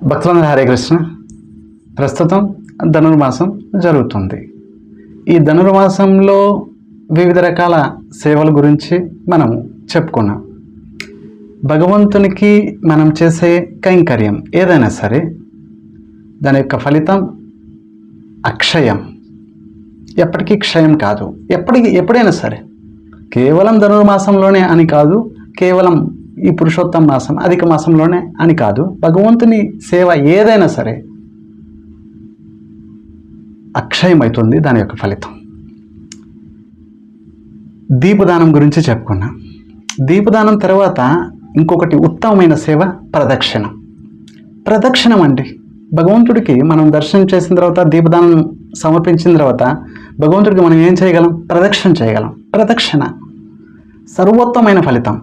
భక్తులందరూ హరే కృష్ణ. ప్రస్తుతం ధనుర్మాసం జరుగుతుంది. ఈ ధనుర్మాసంలో వివిధ రకాల సేవల గురించి మనం చెప్పుకున్నాం. భగవంతునికి మనం చేసే కైంకర్యం ఏదైనా సరే దాని యొక్క ఫలితం అక్షయం, ఎప్పటికీ క్షయం కాదు. ఎప్పుడైనా సరే, కేవలం ధనుర్మాసంలోనే అని కాదు, కేవలం ఈ పురుషోత్తమ మాసం అధిక మాసంలోనే అని కాదు, భగవంతుని సేవ ఏదైనా సరే అక్షయమవుతుంది దాని యొక్క ఫలితం. దీపదానం గురించి చెప్పుకున్నాం. దీపదానం తర్వాత ఇంకొకటి ఉత్తమమైన సేవ ప్రదక్షిణం. ప్రదక్షిణం అండి, భగవంతుడికి మనం దర్శనం చేసిన తర్వాత, దీపదానం సమర్పించిన తర్వాత భగవంతుడికి మనం ఏం చేయగలం? ప్రదక్షిణ చేయగలం. ప్రదక్షిణ సర్వోత్తమైన ఫలితం.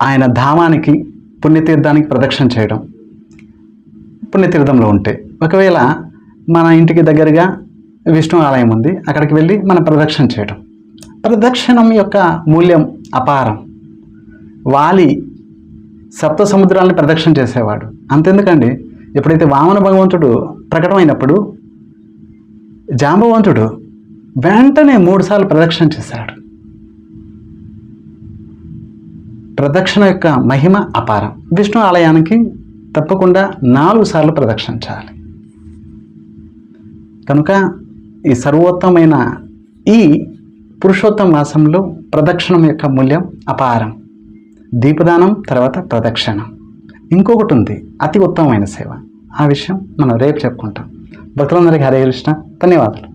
ఆయన ధామానికి, పుణ్యతీర్థానికి ప్రదక్షిణ చేయడం. పుణ్యతీర్థంలో ఉంటే, ఒకవేళ మన ఇంటికి దగ్గరగా విష్ణు ఆలయం ఉంది, అక్కడికి వెళ్ళి మనం ప్రదక్షిణ చేయడం. ప్రదక్షిణం యొక్క మూల్యం అపారం. వాలి సప్త సముద్రాలను ప్రదక్షిణ చేసేవాడు. అంతెందుకండి, ఎప్పుడైతే వామన భగవంతుడు ప్రకటమైనప్పుడు జాంబవంతుడు వెంటనే 3 సార్లు ప్రదక్షిణ చేశాడు. ప్రదక్షిణ యొక్క మహిమ అపారం. విష్ణు ఆలయానికి తప్పకుండా 4 సార్లు ప్రదక్షించాలి. కనుక ఈ సర్వోత్తమైన ఈ పురుషోత్తమ మాసంలో ప్రదక్షిణం యొక్క మూల్యం అపారం. దీపదానం తర్వాత ప్రదక్షిణం. ఇంకొకటి ఉంది, అతి ఉత్తమమైన సేవ. ఆ విషయం మనం రేపు చెప్పుకుంటాం. భక్తులందరికీ హరే కృష్ణ. ధన్యవాదాలు.